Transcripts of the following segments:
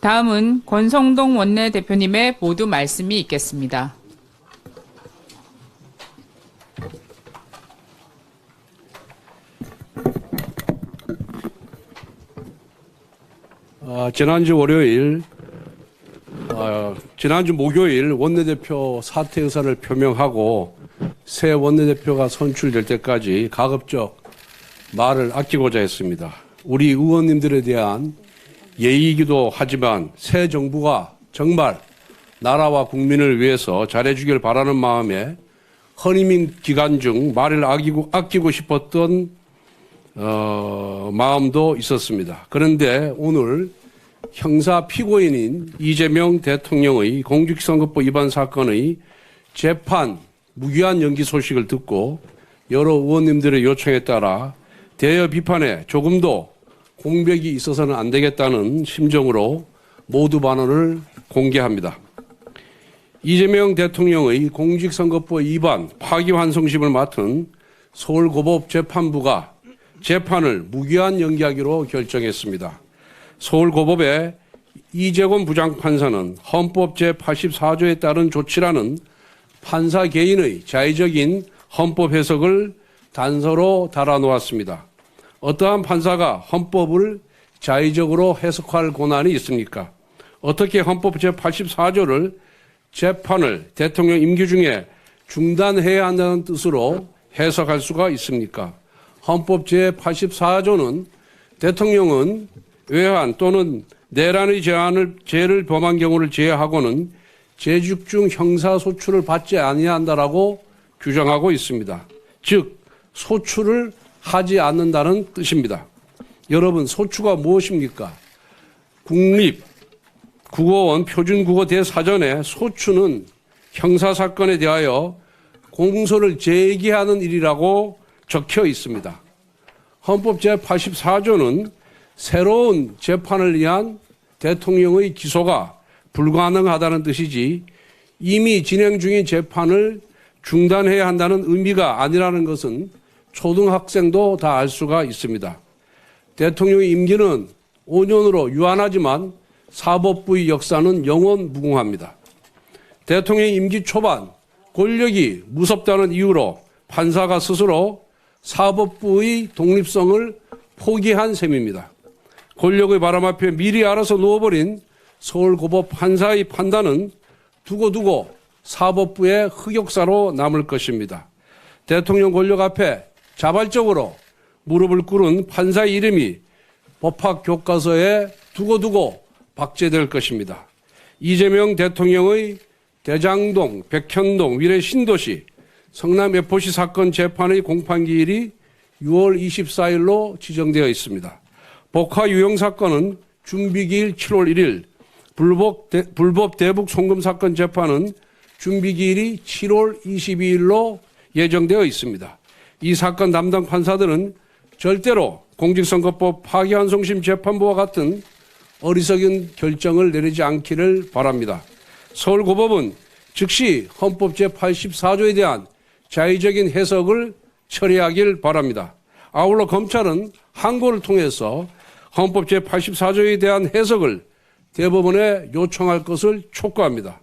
다음은 권성동 원내대표님의 모두 말씀이 있겠습니다. 지난주 목요일 원내대표 사퇴 의사를 표명하고 새 원내대표가 선출될 때까지 가급적 말을 아끼고자 했습니다. 우리 의원님들에 대한 예의이기도 하지만 새 정부가 정말 나라와 국민을 위해서 잘해주길 바라는 마음에 헌임 기간 중 말을 아끼고 싶었던 마음도 있었습니다. 그런데 오늘 형사 피고인인 이재명 대통령의 공직선거법 위반 사건의 재판 무기한 연기 소식을 듣고 여러 의원님들의 요청에 따라 대여 비판에 조금도 공백이 있어서는 안 되겠다는 심정으로 모두 반원을 공개합니다. 이재명 대통령의 공직선거법 위반 파기환송심을 맡은 서울고법재판부가 재판을 무기한 연기하기로 결정했습니다. 서울고법의 이재권 부장판사는 헌법 제84조에 따른 조치라는 판사 개인의 자의적인 헌법 해석을 단서로 달아놓았습니다. 어떠한 판사가 헌법을 자의적으로 해석할 권한이 있습니까? 어떻게 헌법 제84조를 재판을 대통령 임기 중에 중단해야 한다는 뜻으로 해석할 수가 있습니까? 헌법 제84조는 대통령은 외환 또는 내란의 죄를 범한 경우를 제외하고는 재직 중 형사소출을 받지 아니한다라고 규정하고 있습니다. 즉 소출을 하지 않는다는 뜻입니다. 여러분, 소추가 무엇입니까? 국립국어원 표준국어 대사전에 소추는 형사사건에 대하여 공소를 제기하는 일이라고 적혀 있습니다. 헌법 제84조는 새로운 재판을 위한 대통령의 기소가 불가능하다는 뜻이지 이미 진행 중인 재판을 중단해야 한다는 의미가 아니라는 것은 초등학생도 다 알 수가 있습니다. 대통령의 임기는 5년으로 유한하지만 사법부의 역사는 영원 무궁합니다. 대통령의 임기 초반 권력이 무섭다는 이유로 판사가 스스로 사법부의 독립성을 포기한 셈입니다. 권력의 바람 앞에 미리 알아서 누워버린 서울고법 판사의 판단은 두고두고 사법부의 흑역사로 남을 것입니다. 대통령 권력 앞에 자발적으로 무릎을 꿇은 판사의 이름이 법학 교과서에 두고두고 박제될 것입니다. 이재명 대통령의 대장동, 백현동, 위례 신도시, 성남 FOC 사건 재판의 공판기일이 6월 24일로 지정되어 있습니다. 복화 유형 사건은 준비기일 7월 1일, 불법 대북 송금 사건 재판은 준비기일이 7월 22일로 예정되어 있습니다. 이 사건 담당 판사들은 절대로 공직선거법 파기환송심 재판부와 같은 어리석은 결정을 내리지 않기를 바랍니다. 서울고법은 즉시 헌법 제84조에 대한 자의적인 해석을 처리하길 바랍니다. 아울러 검찰은 항고를 통해서 헌법 제84조에 대한 해석을 대법원에 요청할 것을 촉구합니다.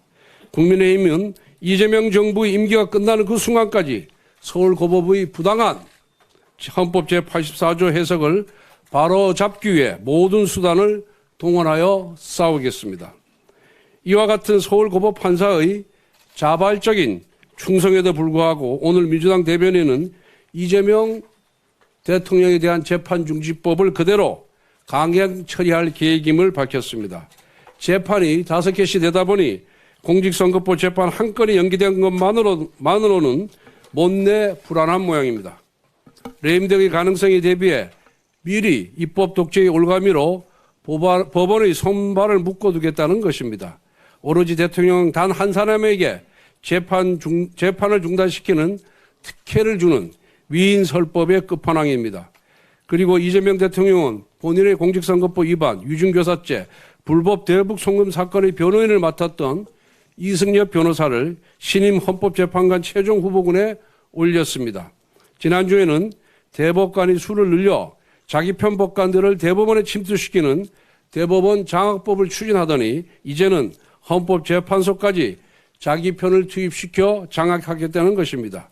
국민의힘은 이재명 정부의 임기가 끝나는 그 순간까지 서울고법의 부당한 헌법 제84조 해석을 바로잡기 위해 모든 수단을 동원하여 싸우겠습니다. 이와 같은 서울고법 판사의 자발적인 충성에도 불구하고 오늘 민주당 대변인은 이재명 대통령에 대한 재판중지법을 그대로 강행 처리할 계획임을 밝혔습니다. 재판이 5개씩 되다 보니 공직선거법 재판 한 건이 연기된 것만으로는 못내 불안한 모양입니다. 레임 등의 가능성에 대비해 미리 입법 독재의 올가미로 법원의 손발을 묶어두겠다는 것입니다. 오로지 대통령 단 한 사람에게 재판을 중단시키는 특혜를 주는 위인설법의 끝판왕입니다. 그리고 이재명 대통령은 본인의 공직선거법 위반, 위중교사죄, 불법 대북 송금 사건의 변호인을 맡았던 이승엽 변호사를 신임 헌법재판관 최종 후보군에 올렸습니다. 지난주에는 대법관이 수를 늘려 자기 편 법관들을 대법원에 침투시키는 대법원 장악법을 추진하더니 이제는 헌법재판소까지 자기 편을 투입시켜 장악하겠다는 것입니다.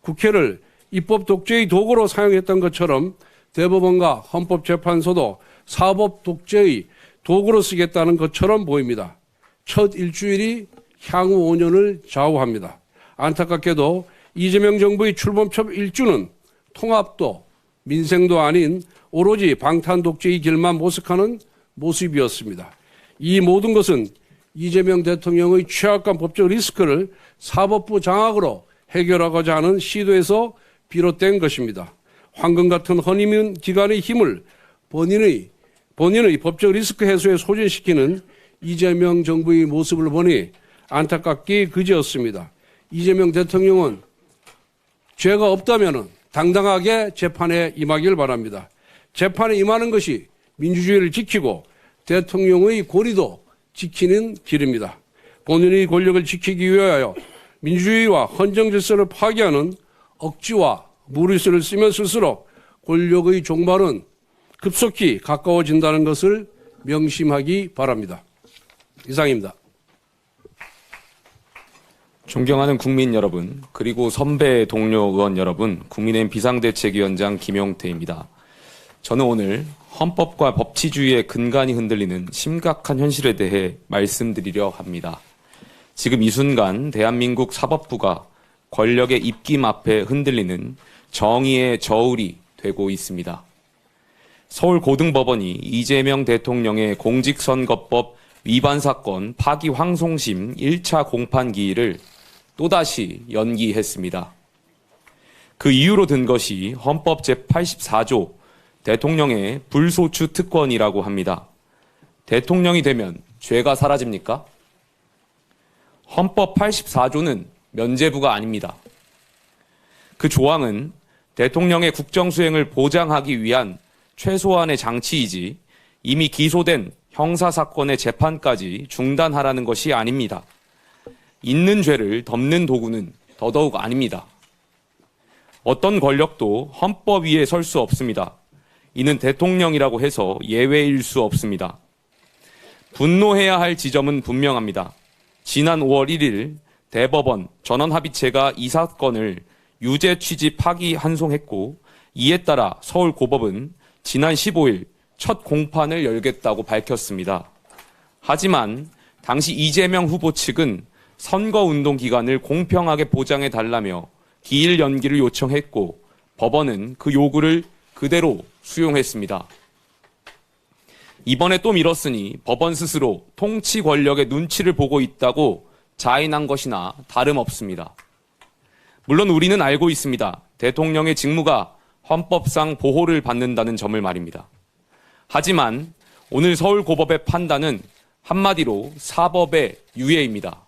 국회를 입법 독재의 도구로 사용했던 것처럼 대법원과 헌법재판소도 사법 독재의 도구로 쓰겠다는 것처럼 보입니다. 첫 일주일이 향후 5년을 좌우합니다. 안타깝게도 이재명 정부의 출범 첫 일주는 통합도 민생도 아닌 오로지 방탄 독재의 길만 모색하는 모습이었습니다. 이 모든 것은 이재명 대통령의 취약한 법적 리스크를 사법부 장악으로 해결하고자 하는 시도에서 비롯된 것입니다. 황금 같은 허니문 기관의 힘을 본인의 법적 리스크 해소에 소진시키는 이재명 정부의 모습을 보니 안타깝기 그지없습니다. 이재명 대통령은 죄가 없다면 당당하게 재판에 임하길 바랍니다. 재판에 임하는 것이 민주주의를 지키고 대통령의 권위도 지키는 길입니다. 본인의 권력을 지키기 위하여 민주주의와 헌정 질서를 파괴하는 억지와 무리수를 쓰면 쓸수록 권력의 종말은 급속히 가까워진다는 것을 명심하기 바랍니다. 이상입니다. 존경하는 국민 여러분, 그리고 선배 동료 의원 여러분, 국민의힘 비상대책위원장 김용태입니다. 저는 오늘 헌법과 법치주의의 근간이 흔들리는 심각한 현실에 대해 말씀드리려 합니다. 지금 이 순간 대한민국 사법부가 권력의 입김 앞에 흔들리는 정의의 저울이 되고 있습니다. 서울고등법원이 이재명 대통령의 공직선거법 위반 사건 파기환송심 1차 공판 기일을 또다시 연기했습니다. 그 이유로 든 것이 헌법 제84조 대통령의 불소추 특권이라고 합니다. 대통령이 되면 죄가 사라집니까? 헌법 84조는 면죄부가 아닙니다. 그 조항은 대통령의 국정수행을 보장하기 위한 최소한의 장치이지 이미 기소된 형사사건의 재판까지 중단하라는 것이 아닙니다. 있는 죄를 덮는 도구는 더더욱 아닙니다. 어떤 권력도 헌법 위에 설 수 없습니다. 이는 대통령이라고 해서 예외일 수 없습니다. 분노해야 할 지점은 분명합니다. 지난 5월 1일 대법원 전원합의체가 이 사건을 유죄 취지 파기환송했고 이에 따라 서울고법은 지난 15일 첫 공판을 열겠다고 밝혔습니다. 하지만 당시 이재명 후보 측은 선거운동 기간을 공평하게 보장해달라며 기일 연기를 요청했고 법원은 그 요구를 그대로 수용했습니다. 이번에 또 미뤘으니 법원 스스로 통치 권력의 눈치를 보고 있다고 자인한 것이나 다름없습니다. 물론 우리는 알고 있습니다. 대통령의 직무가 헌법상 보호를 받는다는 점을 말입니다. 하지만 오늘 서울고법의 판단은 한마디로 사법의 유예입니다.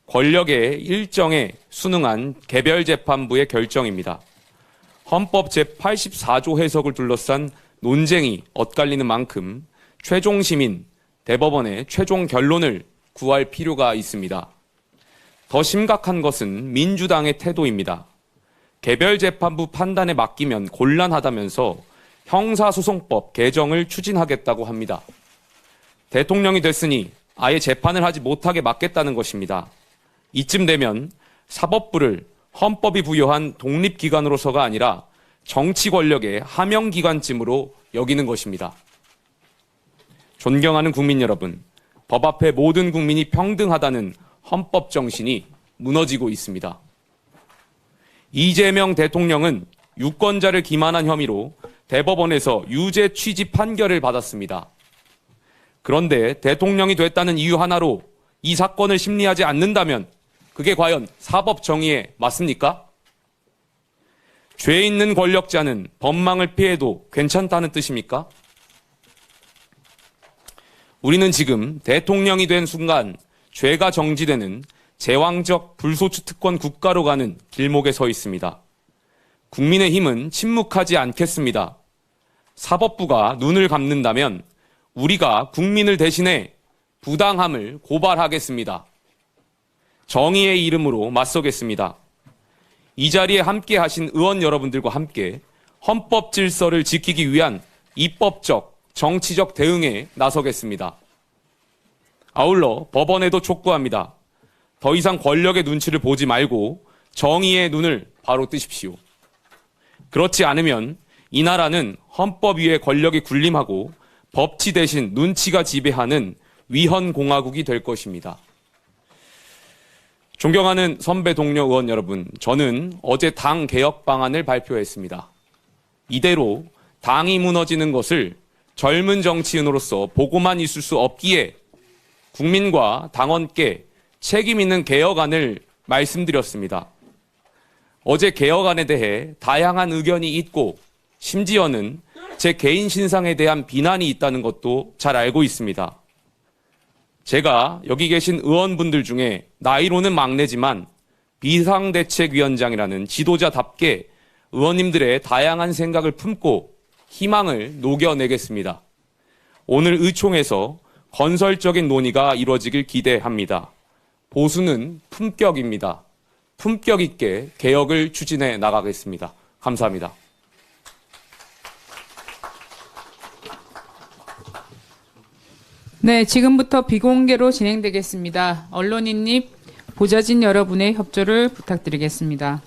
권력의 일정에 순응한 개별재판부의 결정입니다. 헌법 제84조 해석을 둘러싼 논쟁이 엇갈리는 만큼 최종 시민, 대법원의 최종 결론을 구할 필요가 있습니다. 더 심각한 것은 민주당의 태도입니다. 개별재판부 판단에 맡기면 곤란하다면서 형사소송법 개정을 추진하겠다고 합니다. 대통령이 됐으니 아예 재판을 하지 못하게 막겠다는 것입니다. 이쯤 되면 사법부를 헌법이 부여한 독립기관으로서가 아니라 정치 권력의 하명기관쯤으로 여기는 것입니다. 존경하는 국민 여러분, 법 앞에 모든 국민이 평등하다는 헌법 정신이 무너지고 있습니다. 이재명 대통령은 유권자를 기만한 혐의로 대법원에서 유죄 취지 판결을 받았습니다. 그런데 대통령이 됐다는 이유 하나로 이 사건을 심리하지 않는다면 그게 과연 사법 정의에 맞습니까? 죄 있는 권력자는 법망을 피해도 괜찮다는 뜻입니까? 우리는 지금 대통령이 된 순간 죄가 정지되는 제왕적 불소추 특권 국가로 가는 길목에 서 있습니다. 국민의힘은 침묵하지 않겠습니다. 사법부가 눈을 감는다면 우리가 국민을 대신해 부당함을 고발하겠습니다. 정의의 이름으로 맞서겠습니다. 이 자리에 함께 하신 의원 여러분들과 함께 헌법 질서를 지키기 위한 입법적, 정치적 대응에 나서겠습니다. 아울러 법원에도 촉구합니다. 더 이상 권력의 눈치를 보지 말고 정의의 눈을 바로 뜨십시오. 그렇지 않으면 이 나라는 헌법 위에 권력이 군림하고 법치 대신 눈치가 지배하는 위헌공화국이 될 것입니다. 존경하는 선배 동료 의원 여러분, 저는 어제 당 개혁 방안을 발표했습니다. 이대로 당이 무너지는 것을 젊은 정치인으로서 보고만 있을 수 없기에 국민과 당원께 책임 있는 개혁안을 말씀드렸습니다. 어제 개혁안에 대해 다양한 의견이 있고 심지어는 제 개인 신상에 대한 비난이 있다는 것도 잘 알고 있습니다. 제가 여기 계신 의원분들 중에 나이로는 막내지만 비상대책위원장이라는 지도자답게 의원님들의 다양한 생각을 품고 희망을 녹여내겠습니다. 오늘 의총에서 건설적인 논의가 이루어지길 기대합니다. 보수는 품격입니다. 품격 있게 개혁을 추진해 나가겠습니다. 감사합니다. 네, 지금부터 비공개로 진행되겠습니다. 언론인님, 보좌진 여러분의 협조를 부탁드리겠습니다.